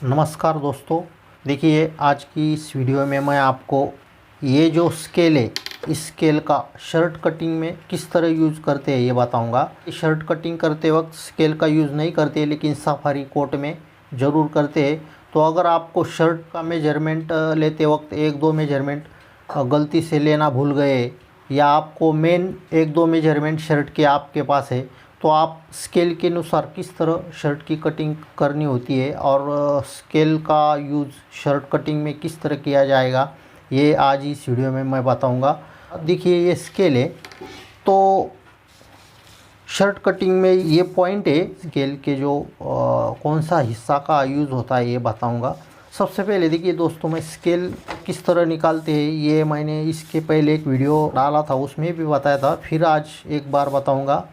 नमस्कार दोस्तों, देखिए आज की इस वीडियो में मैं आपको ये जो स्केल है इस स्केल का शर्ट कटिंग में किस तरह यूज़ करते हैं ये बताऊंगा। शर्ट कटिंग करते वक्त स्केल का यूज़ नहीं करते लेकिन सफारी कोट में ज़रूर करते हैं। तो अगर आपको शर्ट का मेजरमेंट लेते वक्त एक दो मेजरमेंट गलती से लेना भूल गए या आपको मेन एक दो मेजरमेंट शर्ट के आपके पास है तो आप स्केल के अनुसार किस तरह शर्ट की कटिंग करनी होती है और स्केल का यूज़ शर्ट कटिंग में किस तरह किया जाएगा ये आज इस वीडियो में मैं बताऊंगा। देखिए ये स्केल है तो शर्ट कटिंग में ये पॉइंट है स्केल के जो कौन सा हिस्सा का यूज़ होता है ये बताऊंगा। सबसे पहले देखिए दोस्तों, मैं स्केल किस तरह निकालते हैं ये मैंने इसके पहले एक वीडियो डाला था, उसमें भी बताया था, फिर आज एक बार बताऊंगा।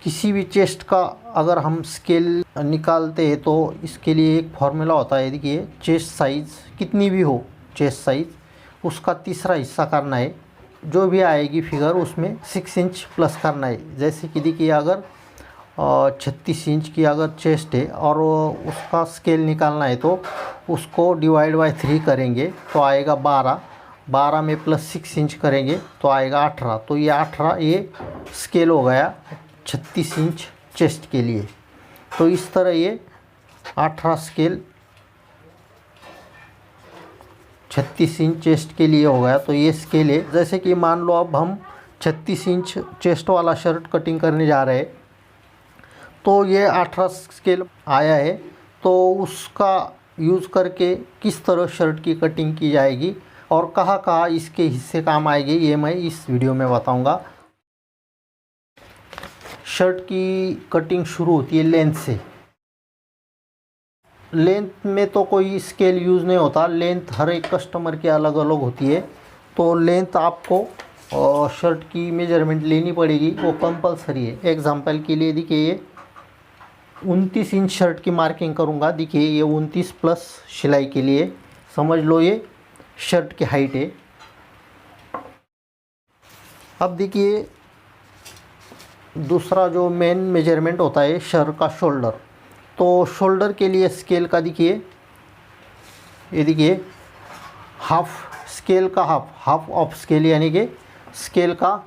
किसी भी चेस्ट का अगर हम स्केल निकालते हैं तो इसके लिए एक फार्मूला होता है। देखिए चेस्ट साइज़ कितनी भी हो, चेस्ट साइज़ उसका तीसरा हिस्सा करना है, जो भी आएगी फिगर उसमें 6 इंच प्लस करना है। जैसे कि देखिए अगर 36 इंच की अगर चेस्ट है और उसका स्केल निकालना है तो उसको डिवाइड बाय 3 करेंगे तो आएगा 12 में प्लस 6 इंच करेंगे तो आएगा 18। तो ये 18 ये स्केल हो गया 36 इंच चेस्ट के लिए। तो इस तरह ये 18 स्केल 36 इंच चेस्ट के लिए हो गया। तो ये स्केल है। जैसे कि मान लो अब हम 36 इंच चेस्ट वाला शर्ट कटिंग करने जा रहे हैं तो ये 18 स्केल आया है, तो उसका यूज़ करके किस तरह शर्ट की कटिंग की जाएगी और कहाँ कहाँ इसके हिस्से काम आएंगे ये मैं इस वीडियो में बताऊंगा। शर्ट की कटिंग शुरू होती है लेंथ से। लेंथ में तो कोई स्केल यूज़ नहीं होता, लेंथ हर एक कस्टमर की अलग अलग होती है। तो लेंथ आपको शर्ट की मेजरमेंट लेनी पड़ेगी, वो कंपलसरी है। एग्जांपल के लिए देखिए ये 29 इंच शर्ट की मार्किंग करूँगा। देखिए ये 29 प्लस सिलाई के लिए समझ लो ये शर्ट की हाइट है। अब देखिए दूसरा जो मेन मेजरमेंट होता है शर्ट का शोल्डर। तो शोल्डर के लिए स्केल का देखिए ये देखिए हाफ स्केल का हाफ ऑफ स्केल यानी कि स्केल का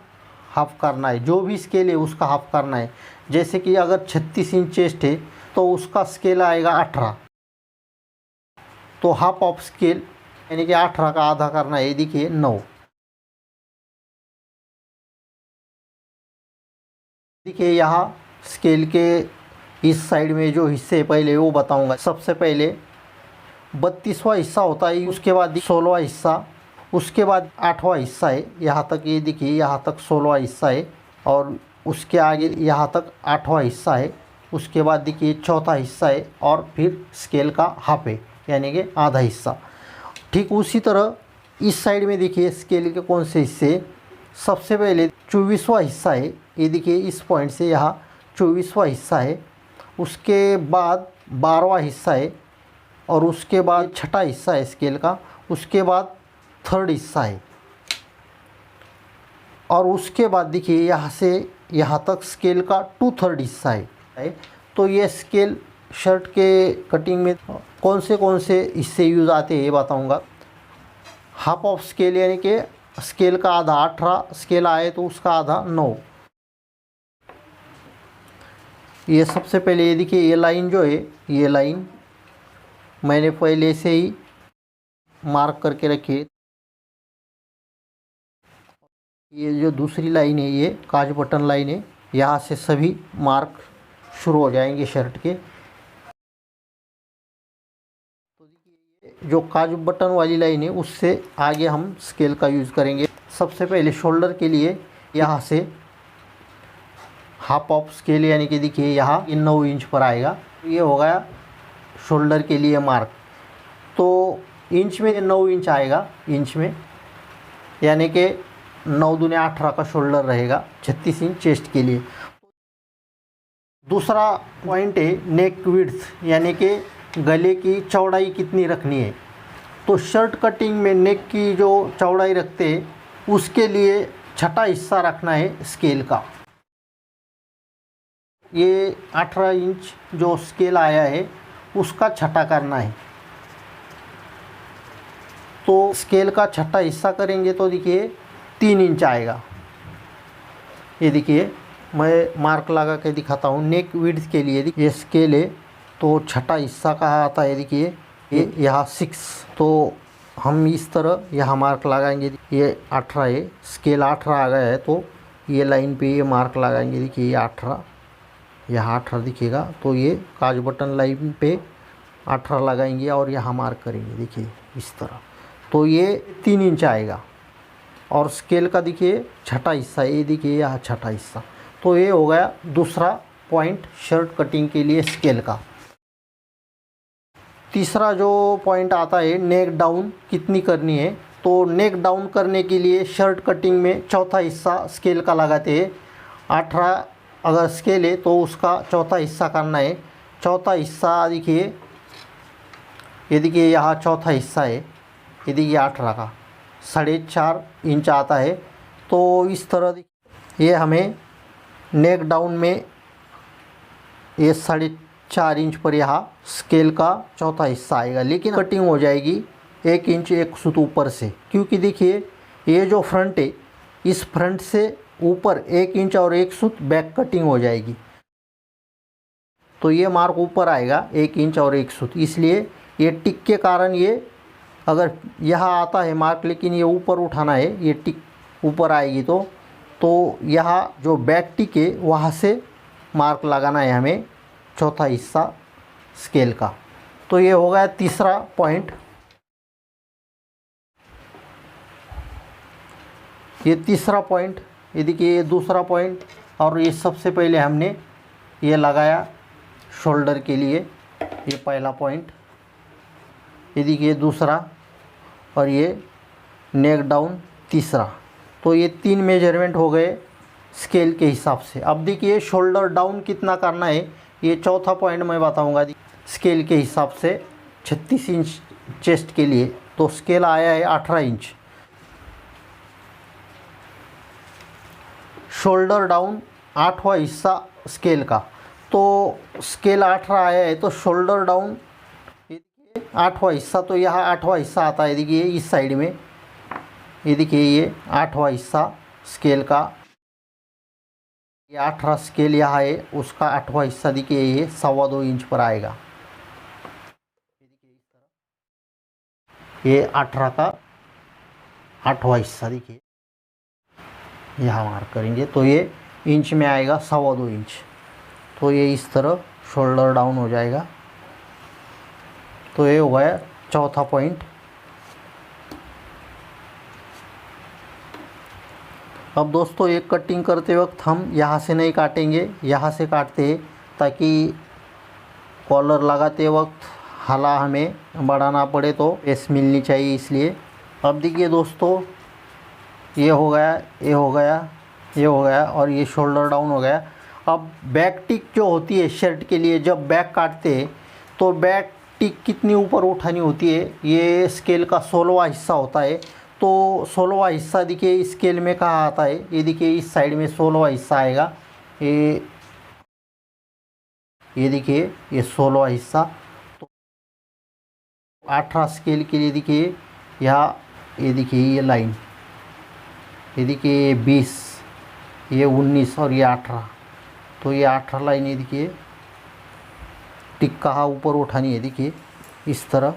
हाफ करना है, जो भी स्केल है उसका हाफ करना है। जैसे कि अगर 36 इंच चेस्ट है तो उसका स्केल आएगा 18, तो हाफ ऑफ स्केल यानी कि 18 का आधा करना है। देखिए 9। देखिए यहाँ स्केल के इस साइड में जो हिस्से पहले वो बताऊंगा। सबसे पहले 32वां हिस्सा होता है, उसके बाद 16वां हिस्सा, उसके बाद 8वां हिस्सा है। यहाँ तक ये देखिए यहाँ तक 16वां हिस्सा है और उसके आगे यहाँ तक 8वां हिस्सा है। उसके बाद देखिए चौथा हिस्सा है और फिर स्केल का हाफ है यानी कि आधा हिस्सा। ठीक उसी तरह इस साइड में देखिए स्केल के कौन से हिस्से। सबसे पहले 24वां हिस्सा है, ये देखिए इस पॉइंट से यहाँ 24वां हिस्सा है। उसके बाद 12वां हिस्सा है और उसके बाद छठा हिस्सा है स्केल का। उसके बाद थर्ड हिस्सा है और उसके बाद देखिए यहाँ से यहाँ तक स्केल का 2/3 हिस्सा है। तो ये स्केल शर्ट के कटिंग में कौन से हिस्से यूज़ आते हैं ये बताऊँगा। हाफ ऑफ स्केल यानी कि स्केल का आधा 18 स्केल आए तो उसका आधा 9। ये सबसे पहले ये देखिए ये लाइन जो है, ये लाइन मैंने पहले से ही मार्क करके रखी है। ये जो दूसरी लाइन है ये काज बटन लाइन है, यहाँ से सभी मार्क शुरू हो जाएंगे शर्ट के। तो देखिए जो काज बटन वाली लाइन है उससे आगे हम स्केल का यूज़ करेंगे। सबसे पहले शोल्डर के लिए यहाँ से हाफ ऑफ स्केल यानी कि देखिए यहाँ 9 इंच पर आएगा। ये हो गया शोल्डर के लिए मार्क। तो इंच में 9 इंच आएगा, इंच में यानी कि 9 दूने 18 का शोल्डर रहेगा 36 इंच चेस्ट के लिए। दूसरा पॉइंट है नेक विड्थ यानी कि गले की चौड़ाई कितनी रखनी है। तो शर्ट कटिंग में नेक की जो चौड़ाई रखते हैं उसके लिए छठा हिस्सा रखना है स्केल का। ये 18 इंच जो स्केल आया है उसका छठा करना है। तो स्केल का छठा हिस्सा करेंगे तो देखिए 3 इंच आएगा। ये देखिए मैं मार्क लगा के दिखाता हूँ। नेक विड्थ के लिए ये स्केल है तो छठा हिस्सा कहाँ आता है, देखिए ये यहाँ 6। तो हम इस तरह यहाँ मार्क लगाएंगे। ये 18 है, स्केल 18 आ गया है तो ये लाइन पे ये मार्क लगाएंगे। देखिए ये 18, यहाँ 18 दिखेगा तो ये काज बटन लाइन पे 18 लगाएंगे और यहाँ मार्क करेंगे। देखिए इस तरह, तो ये 3 इंच आएगा। और स्केल का देखिए छठा हिस्सा, ये देखिए यहाँ छठा हिस्सा। तो ये हो गया दूसरा पॉइंट शर्ट कटिंग के लिए स्केल का। तीसरा जो पॉइंट आता है नेक डाउन कितनी करनी है। तो नेक डाउन करने के लिए शर्ट कटिंग में चौथा हिस्सा स्केल का लगाते हैं। 18 अगर स्केल है तो उसका चौथा हिस्सा करना है। चौथा हिस्सा देखिए, ये देखिए यहाँ चौथा हिस्सा है, ये देखिए 18 का 4.5 इंच आता है। तो इस तरह ये हमें नेक डाउन में ये 4.5 इंच पर यहाँ स्केल का चौथा हिस्सा आएगा। लेकिन कटिंग हो जाएगी 1 इंच 1 सूत ऊपर से, क्योंकि देखिए ये जो फ्रंट है इस फ्रंट से ऊपर 1 इंच और 1 सूत बैक कटिंग हो जाएगी। तो ये मार्क ऊपर आएगा 1 इंच और 1 सूत, इसलिए ये टिक के कारण ये अगर यहाँ आता है मार्क लेकिन ये ऊपर उठाना है, ये टिक ऊपर आएगी तो यहाँ जो बैक टिक है वहाँ से मार्क लगाना है हमें चौथा हिस्सा स्केल का। तो ये हो गया तीसरा पॉइंट। ये तीसरा पॉइंट, ये देखिए ये दूसरा पॉइंट। और ये सबसे पहले हमने ये लगाया शोल्डर के लिए, ये पहला पॉइंट। ये देखिए दूसरा, और ये नेक डाउन तीसरा। तो ये 3 मेजरमेंट हो गए स्केल के हिसाब से। अब देखिए शोल्डर डाउन कितना करना है, ये चौथा पॉइंट मैं बताऊंगा स्केल के हिसाब से। 36 इंच चेस्ट के लिए तो स्केल आया है 18 इंच। शोल्डर डाउन 8वां हिस्सा स्केल का, तो स्केल 18 आया है तो शोल्डर डाउन 8वां हिस्सा, तो यहाँ 8वां हिस्सा आता है। देखिए इस साइड में, ये देखिए ये 8वां हिस्सा स्केल का, ये 18 स्केल यहाँ है, उसका 8वां हिस्सा देखिए ये 2.25 इंच पर आएगा। ये 18 का 8वां हिस्सा देखिए यहाँ मार्क करेंगे तो ये इंच में आएगा 2.25 इंच। तो ये इस तरह शोल्डर डाउन हो जाएगा। तो ये हो गया चौथा पॉइंट। अब दोस्तों एक कटिंग करते वक्त हम यहाँ से नहीं काटेंगे, यहाँ से काटते हैं ताकि कॉलर लगाते वक्त हाला हमें बढ़ाना पड़े तो पेस मिलनी चाहिए, इसलिए। अब देखिए दोस्तों ये हो गया, ये हो गया, ये हो गया और ये शोल्डर डाउन हो गया। अब बैक टिक जो होती है शर्ट के लिए, जब बैक काटते हैं तो बैक टिक कितनी ऊपर उठानी होती है, ये स्केल का 16वां हिस्सा होता है। तो 16वां हिस्सा देखिए स्केल में कहाँ आता है, ये देखिए इस साइड में 16वां हिस्सा आएगा। ये देखिए ये 16वां हिस्सा। तो 18 स्केल के लिए देखिए यहाँ, ये देखिए ये लाइन, ये देखिए ये 20, ये 19 और ये 18। तो ये 18 लाइन ये देखिए टिक कहाँ ऊपर उठानी है, देखिए इस तरह।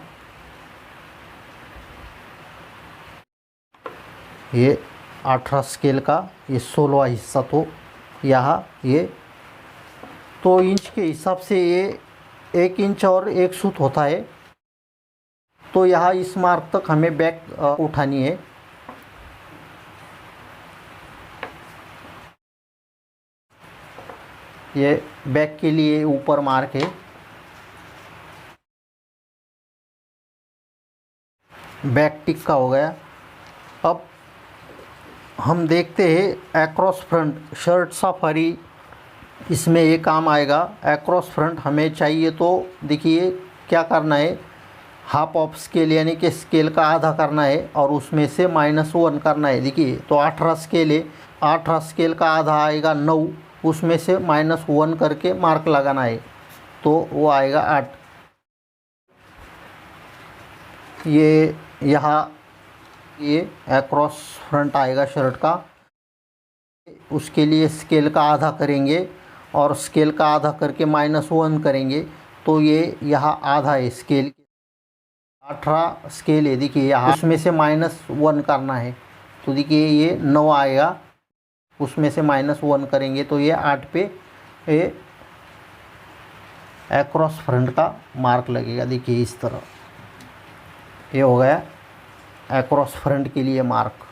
ये 18 स्केल का ये 16वां हिस्सा, तो यहाँ ये तो इंच के हिसाब से ये 1 इंच और 1 सूत होता है। तो यहाँ इस मार्क तक हमें बैक उठानी है। ये बैक के लिए ऊपर मार्क है। बैक टिक का हो गया। अब हम देखते हैं एक्रॉस फ्रंट शर्ट सफारी, इसमें ये काम आएगा। एक्रॉस फ्रंट हमें चाहिए तो देखिए क्या करना है, हाफ ऑफ स्केल यानी कि स्केल का आधा करना है और उसमें से -1 करना है। देखिए तो 18 स्केल है, 18 स्केल का आधा आएगा 9, उसमें से -1 करके मार्क लगाना है तो वो आएगा 8। ये यहाँ ये अक्रॉस फ्रंट आएगा शर्ट का। उसके लिए स्केल का आधा करेंगे और स्केल का आधा करके -1 करेंगे, तो ये यहाँ आधा है स्केल। 18 स्केल है, देखिए यहाँ उसमें से -1 करना है, तो देखिए ये 9 आएगा, उसमें से -1 करेंगे तो ये 8 पे ये अक्रॉस फ्रंट का मार्क लगेगा। देखिए इस तरह ये हो गया अक्रॉस फ्रंट के लिए मार्क।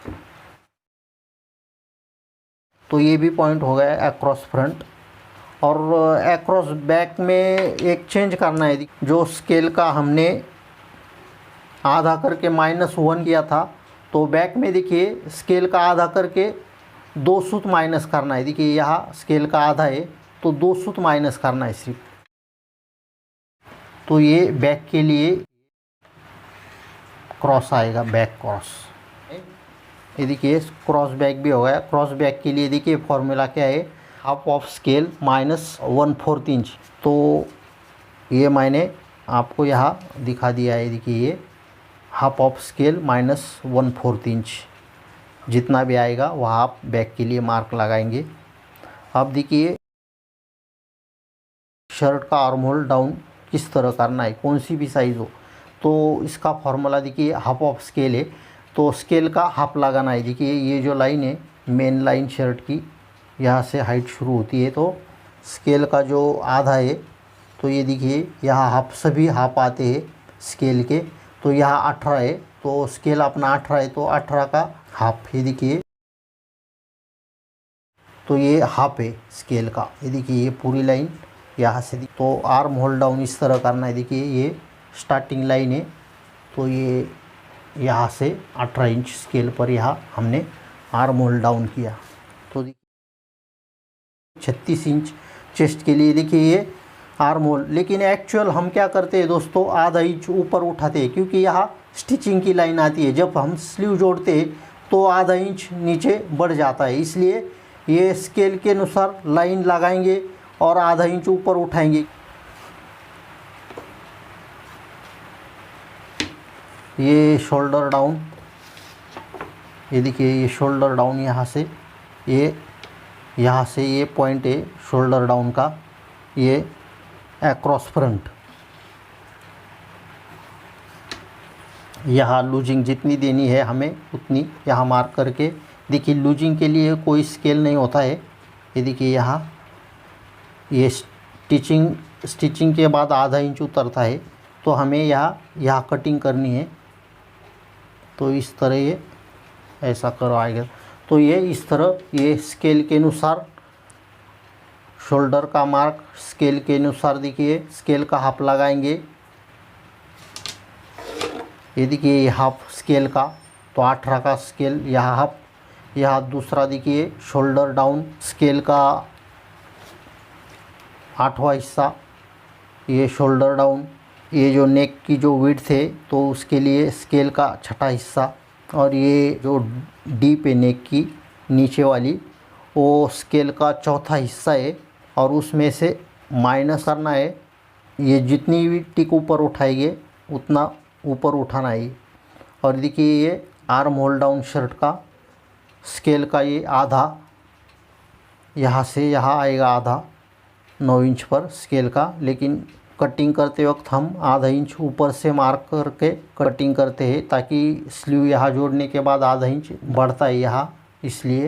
तो ये भी पॉइंट हो गया अक्रॉस फ्रंट। और अक्रॉस बैक में एक चेंज करना है, जो स्केल का हमने आधा करके -1 किया था, तो बैक में देखिए स्केल का आधा करके 2 सूत माइनस करना है। देखिए यहाँ स्केल का आधा है तो 2 सूत माइनस करना है सिर्फ। तो ये बैक के लिए क्रॉस आएगा, बैक क्रॉस। ये देखिए क्रॉस बैक भी हो गया। क्रॉस बैक के लिए देखिए फॉर्मूला क्या है, हाफ ऑफ स्केल -1/4 इंच। तो ये मैंने आपको यहाँ दिखा दिया है। देखिए ये हाफ ऑफ स्केल -1/4 इंच जितना भी आएगा वह आप बैक के लिए मार्क लगाएंगे। अब देखिए शर्ट का आर्म होल डाउन किस तरह करना है, कौन सी भी साइज़ हो, तो इसका फॉर्मूला देखिए हाफ ऑफ स्केल है, तो स्केल का हाफ लगाना है। देखिए ये जो लाइन है मेन लाइन शर्ट की, यहाँ से हाइट शुरू होती है, तो स्केल का जो आधा है, तो ये देखिए यहाँ हाफ, सभी हाफ आते हैं स्केल के। तो यहाँ 18 है, तो स्केल अपना 18 है, तो 18 का हाफ, ये देखिए तो ये हाफ है स्केल का। ये देखिए ये पूरी लाइन यहाँ से, तो आर्म होल डाउन इस तरह करना है। देखिए ये स्टार्टिंग लाइन है, तो ये यहाँ से 18 इंच स्केल पर यहाँ हमने आर्म होल डाउन किया। तो 36 इंच चेस्ट के लिए देखिए ये आर्म होल। लेकिन एक्चुअल हम क्या करते हैं दोस्तों, आधा इंच ऊपर उठाते हैं, क्योंकि यहाँ स्टिचिंग की लाइन आती है। जब हम स्लीव जोड़ते हैं तो आधा इंच नीचे बढ़ जाता है, इसलिए ये स्केल के अनुसार लाइन लगाएंगे और आधा इंच ऊपर उठाएंगे। ये शोल्डर डाउन, ये देखिए ये शोल्डर डाउन, यहाँ से ये पॉइंट है शोल्डर डाउन का, ये अक्रॉस फ्रंट। यहाँ लूजिंग जितनी देनी है हमें उतनी यहाँ मार्क करके, देखिए लूजिंग के लिए कोई स्केल नहीं होता है। ये देखिए यहाँ ये स्टिचिंग के बाद आधा इंच उतरता है, तो हमें यहाँ कटिंग करनी है। तो इस तरह ये ऐसा करवाएगा, तो ये इस तरह ये स्केल के अनुसार शोल्डर का मार्क स्केल के अनुसार देखिए स्केल का हाफ लगाएंगे। ये देखिए ये हाफ स्केल का, तो 18 का स्केल यहाँ हाफ। यहाँ दूसरा देखिए शोल्डर डाउन स्केल का 8वां हिस्सा, ये शोल्डर डाउन। ये जो नेक की जो विड्थ है तो उसके लिए स्केल का 6ठा हिस्सा, और ये जो डीप है नेक की नीचे वाली, वो स्केल का 4था हिस्सा है, और उसमें से माइनस करना है। ये जितनी भी टिक ऊपर उठाएंगे उतना ऊपर उठाना है। और देखिए ये आर्म होल डाउन शर्ट का स्केल का ये आधा, यहाँ से यहाँ आएगा आधा 9 इंच पर स्केल का। लेकिन कटिंग करते वक्त हम आधा इंच ऊपर से मार्क करके कटिंग करते हैं, ताकि स्लीव यहाँ जोड़ने के बाद आधा इंच बढ़ता है यहाँ, इसलिए।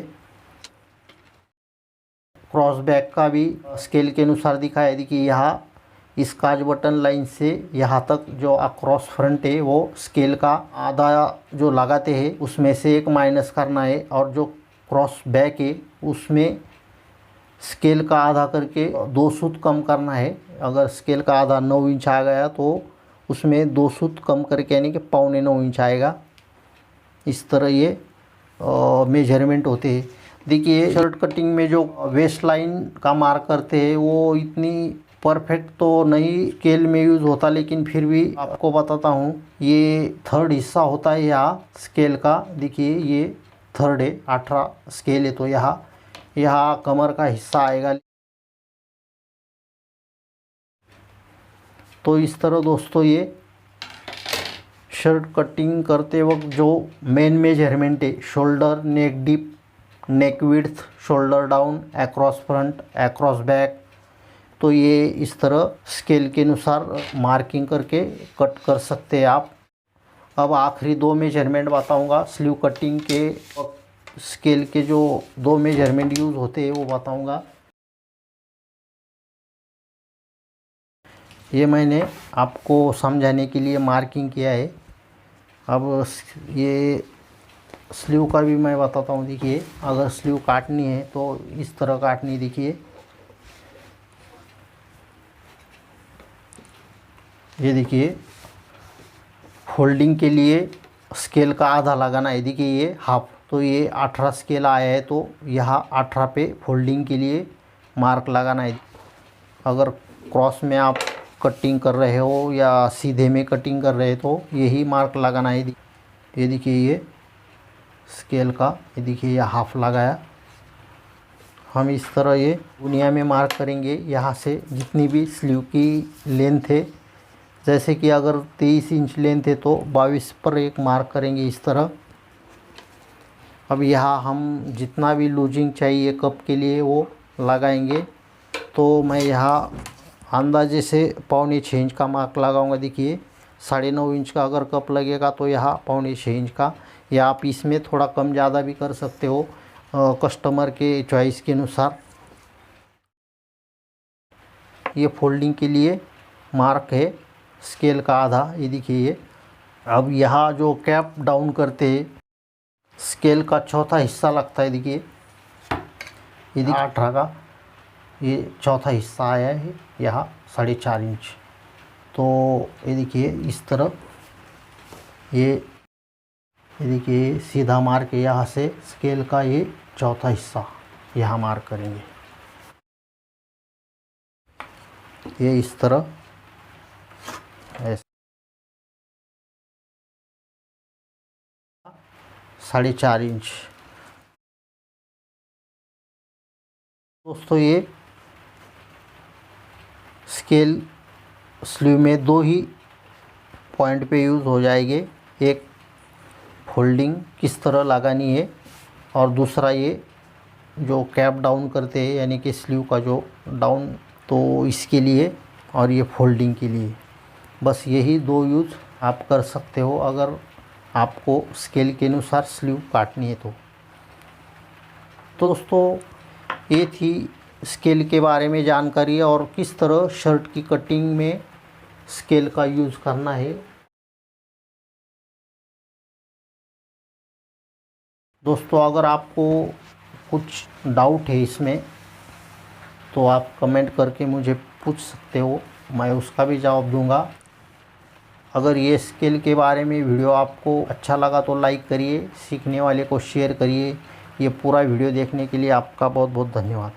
क्रॉस बैक का भी स्केल के अनुसार दिखाया है। देखिए यहाँ इस काज बटन लाइन से यहाँ तक जो अक्रॉस फ्रंट है वो स्केल का आधा जो लगाते हैं उसमें से 1 माइनस करना है, और जो क्रॉस बैक है उसमें स्केल का आधा करके 2 सूत कम करना है। अगर स्केल का आधा 9 इंच आ गया तो उसमें 2 सूत कम करके, यानी कि 8.25 इंच आएगा। इस तरह ये मेजरमेंट होते हैं। देखिए शर्ट कटिंग में जो वेस्ट लाइन का मार्क करते हैं वो इतनी परफेक्ट तो नहीं स्केल में यूज़ होता, लेकिन फिर भी आपको बताता हूँ। ये 3rd हिस्सा होता है यहाँ स्केल का। देखिए ये 3rd है, 18 स्केल है, तो यहाँ कमर का हिस्सा आएगा। तो इस तरह दोस्तों ये शर्ट कटिंग करते वक्त जो मेन मेजरमेंट है, shoulder, neck deep, neck width, shoulder down, across front, across back, तो ये इस तरह स्केल के अनुसार मार्किंग करके कट कर सकते हैं आप। अब आखिरी 2 मेजरमेंट बताऊंगा। स्लीव कटिंग के स्केल के जो 2 मेजरमेंट यूज़ होते हैं वो बताऊंगा। ये मैंने आपको समझाने के लिए मार्किंग किया है। अब ये स्लीव का भी मैं बताता हूँ। देखिए, अगर स्लीव काटनी है तो इस तरह काटनी। देखिए, ये देखिए, फोल्डिंग के लिए स्केल का आधा लगाना है। देखिए ये हाफ, तो ये 18 स्केल आया है, तो यहाँ 18 पे फोल्डिंग के लिए मार्क लगाना है। अगर क्रॉस में आप कटिंग कर रहे हो या सीधे में कटिंग कर रहे हो तो यही मार्क लगाना है। ये देखिए, ये स्केल का, ये देखिए, ये हाफ लगाया। हम इस तरह ये दुनिया में मार्क करेंगे। यहाँ से जितनी भी स्लीव की लेंथ है, जैसे कि अगर 23 इंच लेंथ है तो 22 पर एक मार्क करेंगे इस तरह। अब यहाँ हम जितना भी लूजिंग चाहिए कप के लिए वो लगाएंगे। तो मैं यहाँ अंदाजे से 1.25 इंच का मार्क लगाऊंगा। देखिए, 9.5 इंच का अगर कप लगेगा तो यहाँ 1.25 इंच का, या आप इसमें थोड़ा कम ज़्यादा भी कर सकते हो कस्टमर के चॉइस के अनुसार। ये फोल्डिंग के लिए मार्क है स्केल का आधा। ये देखिए, ये अब यहाँ जो कैप डाउन करते हैं स्केल का चौथा हिस्सा लगता है। देखिए, ये देखिए 18 का ये चौथा हिस्सा आया है यहाँ 4.5 इंच। तो ये देखिए इस तरह ये देखिए सीधा मार्क है। यहाँ से स्केल का ये चौथा हिस्सा यहाँ मार्क करेंगे। ये इस तरह 4.5 इंच। दोस्तों, ये स्केल स्लीव में 2 ही पॉइंट पे यूज़ हो जाएंगे। एक फोल्डिंग किस तरह लगानी है, और दूसरा ये जो कैप डाउन करते हैं यानी कि स्लीव का जो डाउन, तो इसके लिए, और ये फोल्डिंग के लिए। बस यही 2 यूज़ आप कर सकते हो अगर आपको स्केल के अनुसार स्लीव काटनी है तो। दोस्तों, ये थी स्केल के बारे में जानकारी और किस तरह शर्ट की कटिंग में स्केल का यूज़ करना है। दोस्तों, अगर आपको कुछ डाउट है इसमें तो आप कमेंट करके मुझे पूछ सकते हो, मैं उसका भी जवाब दूंगा। अगर ये स्केल के बारे में वीडियो आपको अच्छा लगा तो लाइक करिए, सीखने वाले को शेयर करिए। ये पूरा वीडियो देखने के लिए आपका बहुत बहुत धन्यवाद।